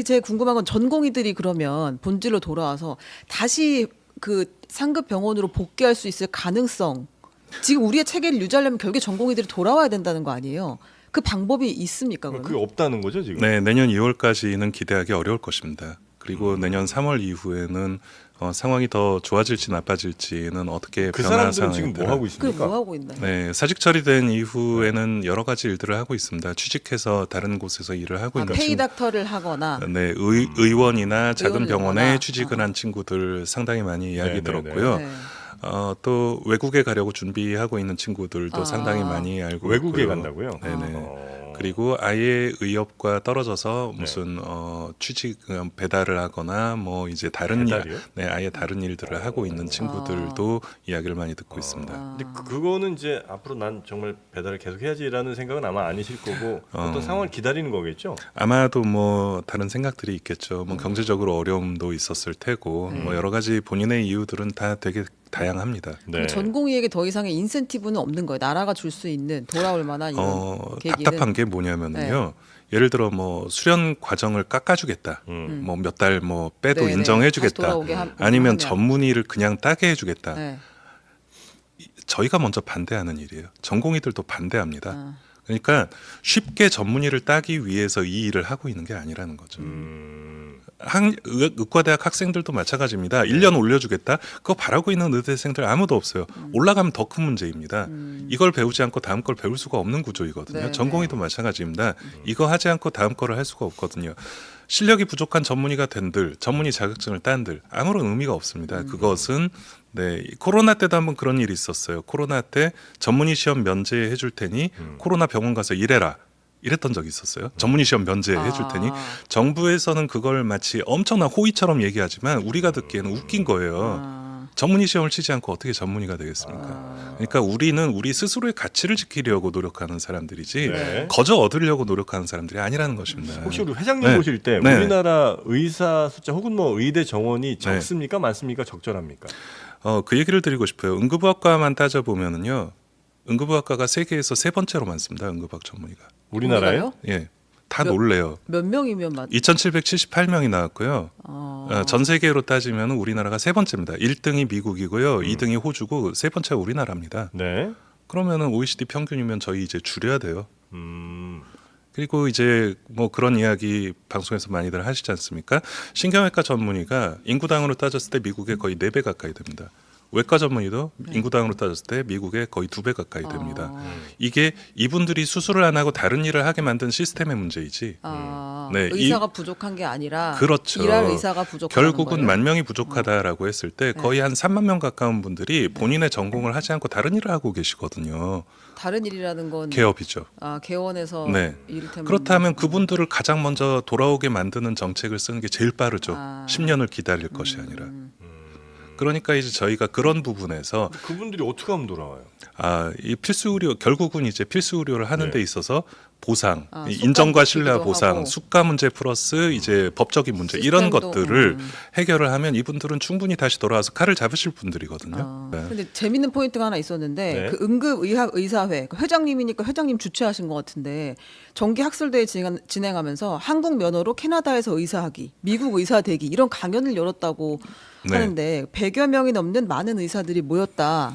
그 제일 궁금한 건 전공의들이 그러면 본질로 돌아와서 다시 그 상급 병원으로 복귀할 수 있을 가능성. 지금 우리의 체계를 유지하려면 결국에 전공의들이 돌아와야 된다는 거 아니에요? 그 방법이 있습니까? 그러면? 그게 없다는 거죠 지금? 네, 내년 2월까지는 기대하기 어려울 것입니다. 그리고 내년 3월 이후에는 상황이 더 좋아질지 나빠질지는 어떻게 그 변화하는 사람들은 지금 뭐 하고 그게 있습니까? 뭐 하고 있나요? 네, 사직 처리된 이후에는 여러 가지 일들을 하고 있습니다. 취직해서 다른 곳에서 일을 하고 있는 페이 닥터를 하거나 네, 의원이나 작은 의원을 병원에 하거나. 취직을 한 친구들 상당히 많이 이야기 네, 들었고요. 네. 또 외국에 가려고 준비하고 있는 친구들도 상당히 많이 알고 외국에 있고요. 간다고요? 네네. 그리고 아예 의협과 떨어져서 무슨 취직 배달을 하거나 뭐 이제 다른 배달이요? 네, 아예 다른 일들을 하고 있는 친구들도 이야기를 많이 듣고 있습니다. 근데 그거는 이제 앞으로 난 정말 배달을 계속 해야지라는 생각은 아마 아니실 거고 어떤 상황을 기다리는 거겠죠? 아마도 뭐 다른 생각들이 있겠죠. 뭐 경제적으로 어려움도 있었을 테고 뭐 여러 가지 본인의 이유들은 다 되게 다양합니다. 그럼 전공의에게 더 이상의 인센티브는 없는 거예요. 나라가 줄 수 있는 돌아올 만한 이런 계기는. 답답한 게 뭐냐면요. 예를 들어 뭐 수련 과정을 깎아주겠다. 뭐 몇 달 뭐 빼도 네네. 다시 인정해주겠다. 돌아오게 아니면 하면. 전문의를 그냥 따게 해주겠다. 네. 저희가 먼저 반대하는 일이에요. 전공의들도 반대합니다. 아. 그러니까 쉽게 전문의를 따기 위해서 이 일을 하고 있는 게 아니라는 거죠. 의과대학 학생들도 마찬가지입니다. 1년 올려주겠다. 그거 바라고 있는 의대생들 아무도 없어요. 올라가면 더 큰 문제입니다. 이걸 배우지 않고 다음 걸 배울 수가 없는 구조이거든요. 네, 전공의도 마찬가지입니다. 이거 하지 않고 다음 거를 할 수가 없거든요. 실력이 부족한 전문의가 된들, 전문의 자격증을 딴들 아무런 의미가 없습니다. 그것은 네, 코로나 때도 한번 그런 일이 있었어요. 코로나 때 전문의 시험 면제해 줄 테니 코로나 병원 가서 일해라. 이랬던 적이 있었어요. 전문의 시험 면제해 줄 테니 정부에서는 그걸 마치 엄청난 호의처럼 얘기하지만 우리가 듣기에는 웃긴 거예요. 전문의 시험을 치지 않고 어떻게 전문의가 되겠습니까? 그러니까 우리는 우리 스스로의 가치를 지키려고 노력하는 사람들이지 네. 거저 얻으려고 노력하는 사람들이 아니라는 것입니다. 혹시 우리 회장님 네. 보실 때 네. 우리나라 의사 숫자 혹은 뭐 의대 정원이 적습니까? 많습니까? 적절합니까? 그 얘기를 드리고 싶어요. 응급의학과만 따져보면은요. 응급의학과가 세계에서 세 번째로 많습니다. 응급의학 전문의가. 우리나라요? 예. 다 놀래요. 몇 명이면 맞? 2,778명이 나왔고요. 전 세계로 따지면 우리나라가 세 번째입니다. 1등이 미국이고요. 2등이 호주고 세 번째가 우리나라입니다. 네. 그러면은 OECD 평균이면 저희 이제 줄여야 돼요. 음. 그리고 이제 뭐 그런 이야기 방송에서 많이들 하시지 않습니까? 신경외과 전문의가 인구당으로 따졌을 때 미국에 거의 4배 가까이 됩니다. 외과 전문의도 인구당으로 따졌을 때 미국에 거의 2배 가까이 됩니다. 이게 이분들이 수술을 안 하고 다른 일을 하게 만든 시스템의 문제이지. 네, 의사가 부족한 게 아니라 그렇죠. 일할 의사가 부족한 결국은 10,000명이 부족하다라고 했을 때 거의 한 3만 명 가까운 분들이 본인의 전공을 하지 않고 다른 일을 하고 계시거든요. 다른 일이라는 건 개업이죠. 개원에서 네. 이를테면 그렇다면 그분들을 가장 먼저 돌아오게 만드는 정책을 쓰는 게 제일 빠르죠. 10년을 기다릴 것이 아니라. 그러니까 이제 저희가 그런 부분에서 그분들이 어떻게 하면 돌아와요? 이 필수 의료 결국은 이제 필수 의료를 하는 네. 데 있어서 보상, 이 수가 인정과 신뢰와 붙이기도 보상, 하고. 수가 문제 플러스 이제 법적인 문제 이런 시스템도, 것들을 해결을 하면 이분들은 충분히 다시 돌아와서 칼을 잡으실 분들이거든요. 네. 근데 재밌는 포인트가 하나 있었는데 네. 그 응급의학 의사회 그 회장님이니까 회장님 주최하신 것 같은데 정기 학술대회 진행하면서 한국 면허로 캐나다에서 의사하기, 미국 의사대기 이런 강연을 열었다고 네. 하는데 100여 명이 넘는 많은 의사들이 모였다.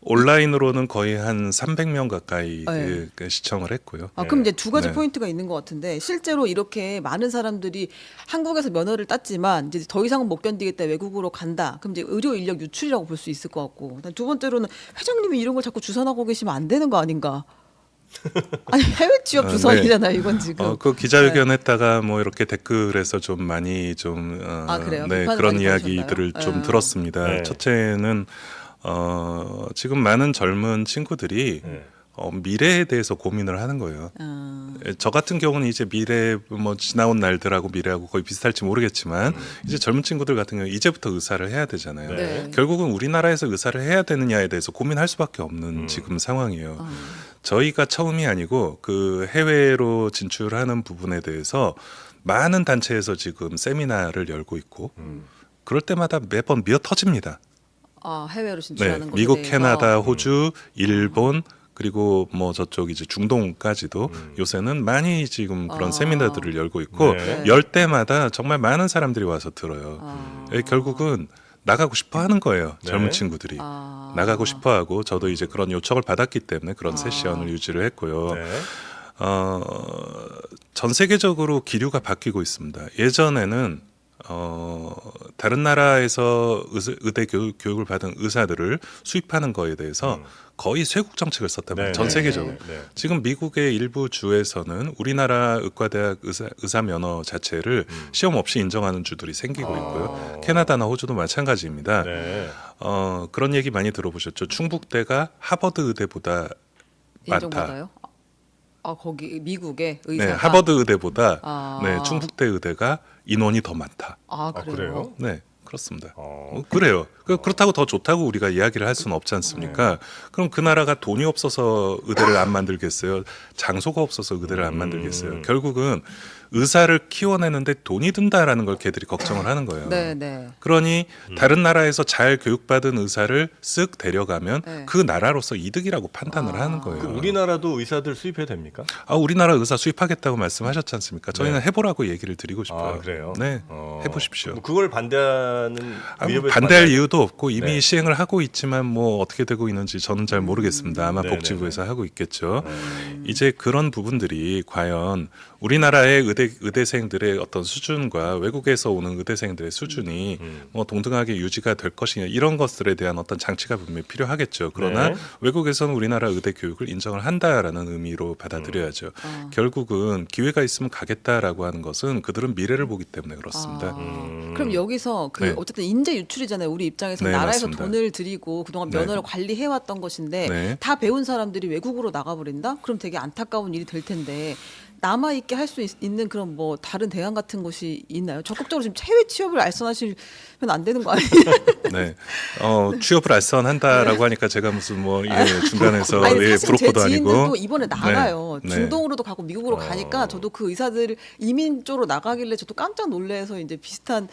온라인으로는 거의 한 300명 가까이 네. 그 시청을 했고요. 그럼 이제 두 가지 네. 포인트가 있는 것 같은데 실제로 이렇게 많은 사람들이 한국에서 면허를 땄지만 이제 더 이상은 못 견디겠다 외국으로 간다. 그럼 이제 의료 인력 유출이라고 볼 수 있을 것 같고 두 번째로는 회장님이 이런 걸 자꾸 주선하고 계시면 안 되는 거 아닌가? 아니 해외 취업 주선이잖아요 이건 지금. 그 기자회견 했다가 뭐 이렇게 댓글에서 좀 많이 좀 그래요? 네, 비판을 그런 많이 이야기들을 받으셨나요? 좀 들었습니다. 네. 첫째는 지금 많은 젊은 친구들이 네. 미래에 대해서 고민을 하는 거예요. 저 같은 경우는 이제 미래 뭐 지나온 날들하고 미래하고 거의 비슷할지 모르겠지만 이제 젊은 친구들 같은 경우 이제부터 의사를 해야 되잖아요. 네. 결국은 우리나라에서 의사를 해야 되느냐에 대해서 고민할 수밖에 없는 지금 상황이에요. 저희가 처음이 아니고 그 해외로 진출하는 부분에 대해서 많은 단체에서 지금 세미나를 열고 있고 그럴 때마다 매번 미어 터집니다. 해외로 진출하는 것에 미국, 대해서. 캐나다, 호주, 일본 그리고 뭐 저쪽 이제 중동까지도 요새는 많이 지금 그런 아. 세미나들을 열고 있고 네. 열 때마다 정말 많은 사람들이 와서 들어요. 아. 결국은 나가고 싶어 하는 거예요. 네. 젊은 친구들이. 아. 나가고 싶어 하고 저도 이제 그런 요청을 받았기 때문에 그런 아. 세션을 유지를 했고요. 네. 전 세계적으로 기류가 바뀌고 있습니다. 예전에는 다른 나라에서 의대 교육을 받은 의사들을 수입하는 거에 대해서 거의 쇄국 정책을 썼단 말이에요. 네, 전 네, 세계적으로. 네. 지금 미국의 일부 주에서는 우리나라 의과대학 의사 면허 자체를 시험 없이 인정하는 주들이 생기고 있고요. 캐나다나 호주도 마찬가지입니다. 네. 그런 얘기 많이 들어보셨죠. 충북대가 하버드 의대보다 많다. 인정받아요? 아 거기 미국의 의사가. 네, 하버드 의대보다 아. 네, 충북대 의대가 인원이 더 많다. 아 아, 그래요? 그래요? 네, 그렇습니다. 어. 그래요. 그렇다고 더 좋다고 우리가 이야기를 할 수는 없지 않습니까? 그럼 그 나라가 돈이 없어서 의대를 안 만들겠어요? 장소가 없어서 의대를 안 만들겠어요? 결국은 의사를 키워내는데 돈이 든다라는 걸 걔들이 걱정을 하는 거예요. 네. 그러니 다른 나라에서 잘 교육받은 의사를 쓱 데려가면 네. 그 나라로서 이득이라고 판단을 하는 거예요. 그 우리나라도 의사들 수입해도 됩니까? 우리나라 의사 수입하겠다고 말씀하셨지 않습니까? 저희는 네. 해보라고 얘기를 드리고 싶어요. 아, 그래요? 네, 해보십시오. 뭐 그걸 반대하는 위협을 반대할 이유도 없고 이미 네. 시행을 하고 있지만 뭐 어떻게 되고 있는지 저는 잘 모르겠습니다. 아마 네네네. 복지부에서 하고 있겠죠. 이제 그런 부분들이 과연 우리나라의 의대생들의 어떤 수준과 외국에서 오는 의대생들의 수준이 뭐 동등하게 유지가 될 것이냐 이런 것들에 대한 어떤 장치가 분명히 필요하겠죠. 그러나 네. 외국에서는 우리나라 의대 교육을 인정을 한다라는 의미로 받아들여야죠. 결국은 기회가 있으면 가겠다라고 하는 것은 그들은 미래를 보기 때문에 그렇습니다. 그럼 여기서 그 네. 어쨌든 인재 유출이잖아요. 우리 입장에서 네, 나라에서 맞습니다. 돈을 들이고 그동안 네. 면허를 관리해왔던 것인데 네. 다 배운 사람들이 외국으로 나가버린다? 그럼 되게 안타까운 일이 될 텐데 남아있게 할 수 있는 그런 뭐 다른 대안 같은 것이 있나요? 적극적으로 지금 해외 취업을 알선하시면 안 되는 거 아니에요? 네, 취업을 알선한다라고 하니까 제가 무슨 뭐 중간에서 아니, 예, 사실 제 브로커도 지인들도 아니고 이번에 나가요. 네. 중동으로도 가고 미국으로 가니까 저도 그 의사들 이민 쪽으로 나가길래 저도 깜짝 놀라서 이제 비슷한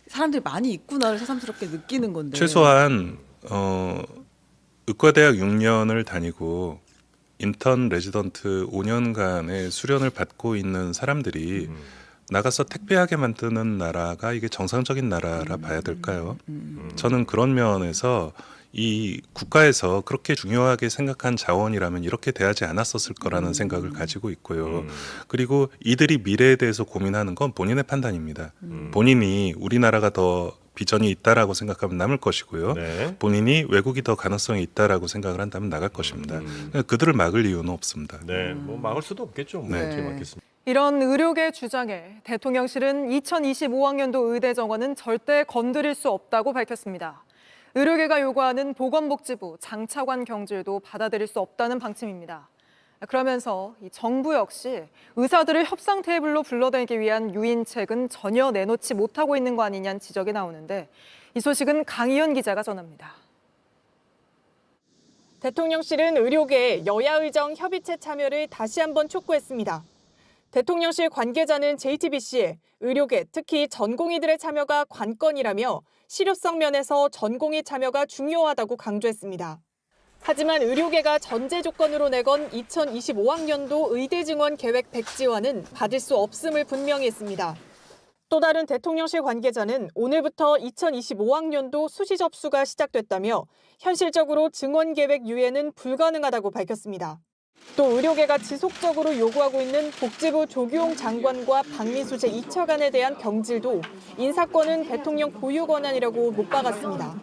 사람들이 많이 있구나를 새삼스럽게 느끼는 건데. 최소한 의과대학 6년을 다니고 인턴 레지던트 5년간의 수련을 받고 있는 사람들이 나가서 택배하게 만드는 나라가 이게 정상적인 나라라 봐야 될까요? 저는 그런 면에서 이 국가에서 그렇게 중요하게 생각한 자원이라면 이렇게 대하지 않았었을 거라는 생각을 가지고 있고요. 그리고 이들이 미래에 대해서 고민하는 건 본인의 판단입니다. 본인이 우리나라가 더 비전이 있다라고 생각하면 남을 것이고요. 네. 본인이 외국이 더 가능성이 있다라고 생각을 한다면 나갈 것입니다. 그들을 막을 이유는 없습니다. 네, 뭐 막을 수도 없겠죠. 뭐 네. 어떻게 막겠습니까? 이런 의료계 주장에 대통령실은 2025학년도 의대 정원은 절대 건드릴 수 없다고 밝혔습니다. 의료계가 요구하는 보건복지부 장차관 경질도 받아들일 수 없다는 방침입니다. 그러면서 이 정부 역시 의사들을 협상 테이블로 불러내기 위한 유인책은 전혀 내놓지 못하고 있는 거 아니냐는 지적이 나오는데 이 소식은 강희연 기자가 전합니다. 대통령실은 의료계의 여야의정 협의체 참여를 다시 한번 촉구했습니다. 대통령실 관계자는 JTBC에 의료계, 특히 전공의들의 참여가 관건이라며 실효성 면에서 전공의 참여가 중요하다고 강조했습니다. 하지만 의료계가 전제 조건으로 내건 2025학년도 의대 증원 계획 백지화는 받을 수 없음을 분명히 했습니다. 또 다른 대통령실 관계자는 오늘부터 2025학년도 수시 접수가 시작됐다며 현실적으로 증원 계획 유예는 불가능하다고 밝혔습니다. 또 의료계가 지속적으로 요구하고 있는 복지부 조규용 장관과 박미수 제2차관에 대한 경질도 인사권은 대통령 고유 권한이라고 못 박았습니다.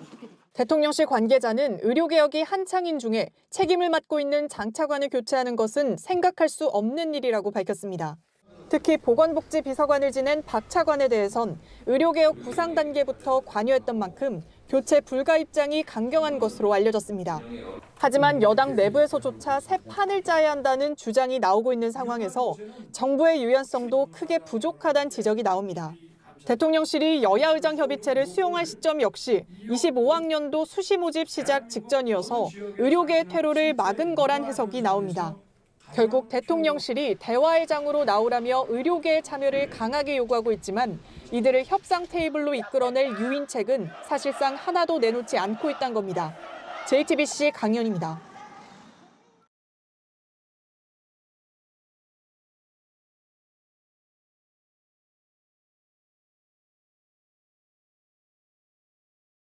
대통령실 관계자는 의료개혁이 한창인 중에 책임을 맡고 있는 장차관을 교체하는 것은 생각할 수 없는 일이라고 밝혔습니다. 특히 보건복지비서관을 지낸 박 차관에 대해선 의료개혁 구상 단계부터 관여했던 만큼 교체 불가 입장이 강경한 것으로 알려졌습니다. 하지만 여당 내부에서조차 새 판을 짜야 한다는 주장이 나오고 있는 상황에서 정부의 유연성도 크게 부족하다는 지적이 나옵니다. 대통령실이 여야의정 협의체를 수용할 시점 역시 25학년도 수시 모집 시작 직전이어서 의료계의 퇴로를 막은 거란 해석이 나옵니다. 결국 대통령실이 대화의 장으로 나오라며 의료계의 참여를 강하게 요구하고 있지만 이들을 협상 테이블로 이끌어낼 유인책은 사실상 하나도 내놓지 않고 있다는 겁니다. JTBC 강연입니다.